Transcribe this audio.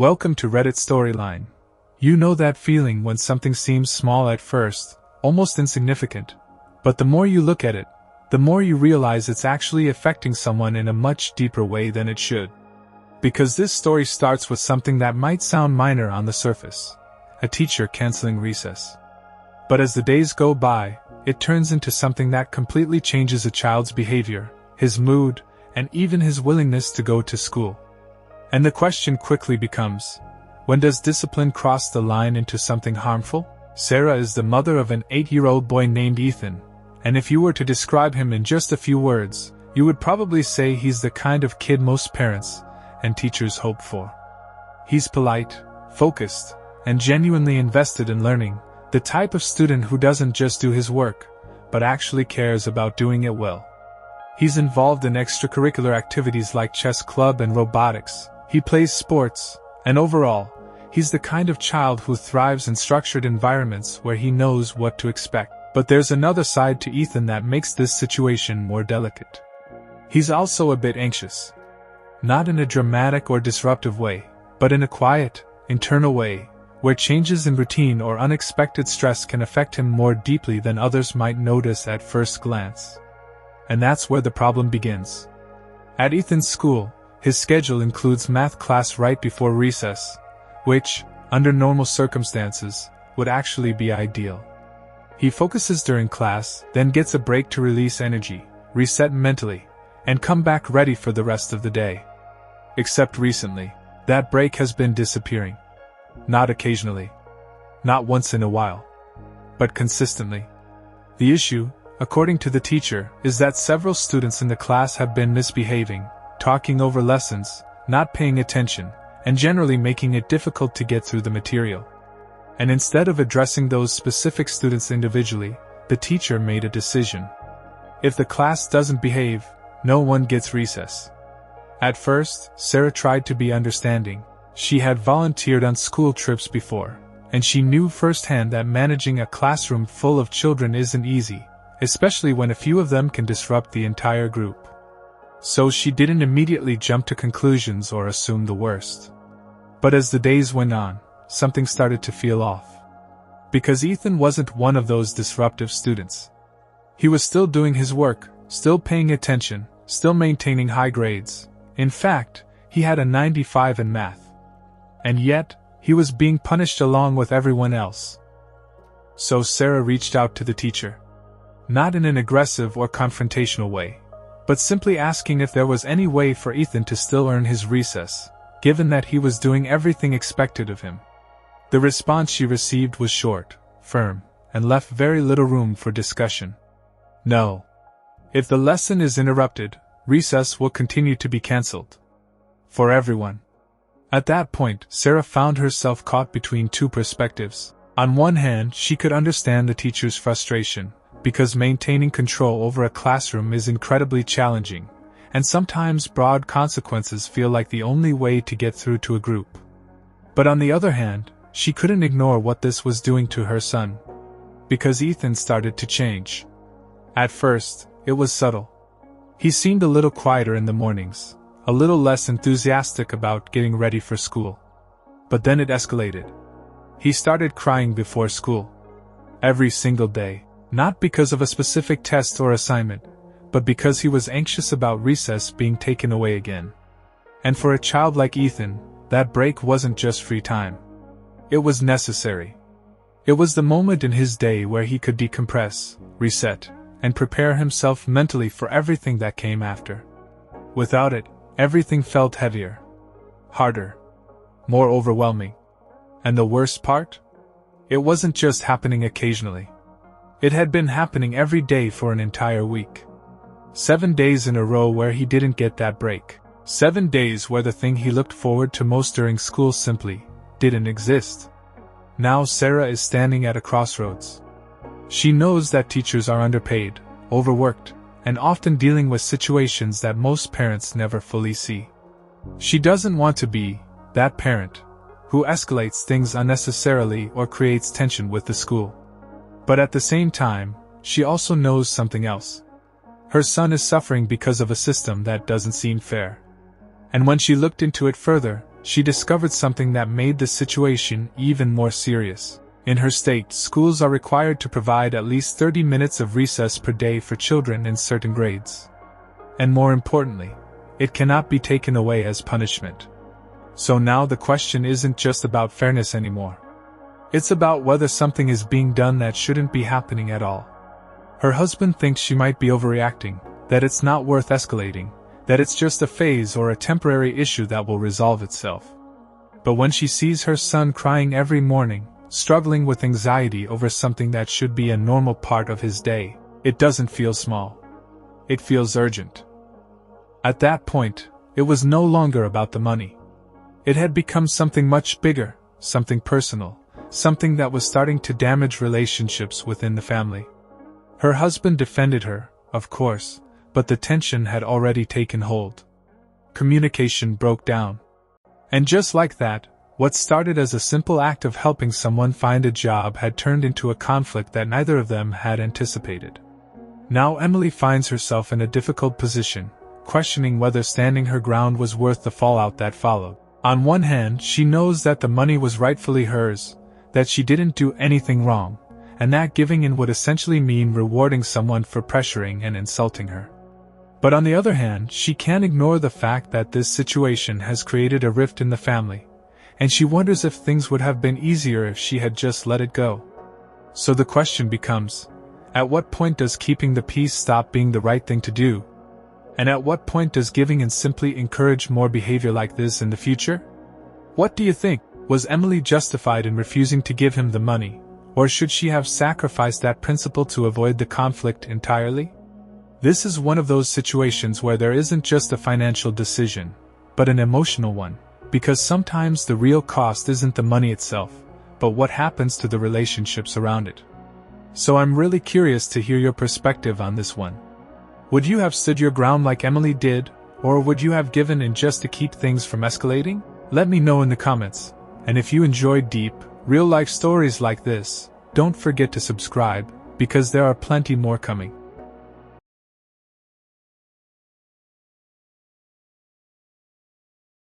Welcome to Reddit Storyline. You know that feeling when something seems small at first, almost insignificant, but the more you look at it, the more you realize it's actually affecting someone in a much deeper way than it should. Because this story starts with something that might sound minor on the surface, a teacher canceling recess. But as the days go by, it turns into something that completely changes a child's behavior, his mood, and even his willingness to go to school. And the question quickly becomes, when does discipline cross the line into something harmful? Sarah is the mother of an 8-year-old boy named Ethan, and if you were to describe him in just a few words, you would probably say he's the kind of kid most parents and teachers hope for. He's polite, focused, and genuinely invested in learning, the type of student who doesn't just do his work, but actually cares about doing it well. He's involved in extracurricular activities like chess club and robotics. He plays sports, and overall, he's the kind of child who thrives in structured environments where he knows what to expect. But there's another side to Ethan that makes this situation more delicate. He's also a bit anxious. Not in a dramatic or disruptive way, but in a quiet, internal way, where changes in routine or unexpected stress can affect him more deeply than others might notice at first glance. And that's where the problem begins. At Ethan's school, his schedule includes math class right before recess, which, under normal circumstances, would actually be ideal. He focuses during class, then gets a break to release energy, reset mentally, and come back ready for the rest of the day. Except recently, that break has been disappearing. Not occasionally. Not once in a while. But consistently. The issue, according to the teacher, is that several students in the class have been misbehaving, talking over lessons, not paying attention, and generally making it difficult to get through the material. And instead of addressing those specific students individually, the teacher made a decision. If the class doesn't behave, no one gets recess. At first, Sarah tried to be understanding. She had volunteered on school trips before, and she knew firsthand that managing a classroom full of children isn't easy, especially when a few of them can disrupt the entire group. So she didn't immediately jump to conclusions or assume the worst. But as the days went on, something started to feel off. Because Ethan wasn't one of those disruptive students. He was still doing his work, still paying attention, still maintaining high grades. In fact, he had a 95 in math. And yet, he was being punished along with everyone else. So Sarah reached out to the teacher. Not in an aggressive or confrontational way, but simply asking if there was any way for Ethan to still earn his recess, given that he was doing everything expected of him. The response she received was short, firm, and left very little room for discussion. No. If the lesson is interrupted, recess will continue to be cancelled. For everyone. At that point, Sarah found herself caught between two perspectives. On one hand, she could understand the teacher's frustration, because maintaining control over a classroom is incredibly challenging, and sometimes broad consequences feel like the only way to get through to a group. But on the other hand, she couldn't ignore what this was doing to her son. Because Ethan started to change. At first, it was subtle. He seemed a little quieter in the mornings, a little less enthusiastic about getting ready for school. But then it escalated. He started crying before school. Every single day. Not because of a specific test or assignment, but because he was anxious about recess being taken away again. And for a child like Ethan, that break wasn't just free time. It was necessary. It was the moment in his day where he could decompress, reset, and prepare himself mentally for everything that came after. Without it, everything felt heavier, harder, more overwhelming. And the worst part? It wasn't just happening occasionally. It had been happening every day for an entire week. 7 days in a row where he didn't get that break. 7 days where the thing he looked forward to most during school simply didn't exist. Now Sarah is standing at a crossroads. She knows that teachers are underpaid, overworked, and often dealing with situations that most parents never fully see. She doesn't want to be that parent who escalates things unnecessarily or creates tension with the school. But at the same time, she also knows something else. Her son is suffering because of a system that doesn't seem fair. And when she looked into it further, she discovered something that made the situation even more serious. In her state, schools are required to provide at least 30 minutes of recess per day for children in certain grades. And more importantly, it cannot be taken away as punishment. So now the question isn't just about fairness anymore. It's about whether something is being done that shouldn't be happening at all. Her husband thinks she might be overreacting, that it's not worth escalating, that it's just a phase or a temporary issue that will resolve itself. But when she sees her son crying every morning, struggling with anxiety over something that should be a normal part of his day, it doesn't feel small. It feels urgent. At that point, it was no longer about the money. It had become something much bigger, something personal, something that was starting to damage relationships within the family. Her husband defended her, of course, but the tension had already taken hold. Communication broke down. And just like that, what started as a simple act of helping someone find a job had turned into a conflict that neither of them had anticipated. Now Emily finds herself in a difficult position, questioning whether standing her ground was worth the fallout that followed. On one hand, she knows that the money was rightfully hers, that she didn't do anything wrong, and that giving in would essentially mean rewarding someone for pressuring and insulting her. But on the other hand, she can't ignore the fact that this situation has created a rift in the family, and she wonders if things would have been easier if she had just let it go. So the question becomes, at what point does keeping the peace stop being the right thing to do? And at what point does giving in simply encourage more behavior like this in the future? What do you think? Was Emily justified in refusing to give him the money, or should she have sacrificed that principle to avoid the conflict entirely? This is one of those situations where there isn't just a financial decision, but an emotional one, because sometimes the real cost isn't the money itself, but what happens to the relationships around it. So I'm really curious to hear your perspective on this one. Would you have stood your ground like Emily did, or would you have given in just to keep things from escalating? Let me know in the comments, and if you enjoyed deep, real-life stories like this, don't forget to subscribe, because there are plenty more coming.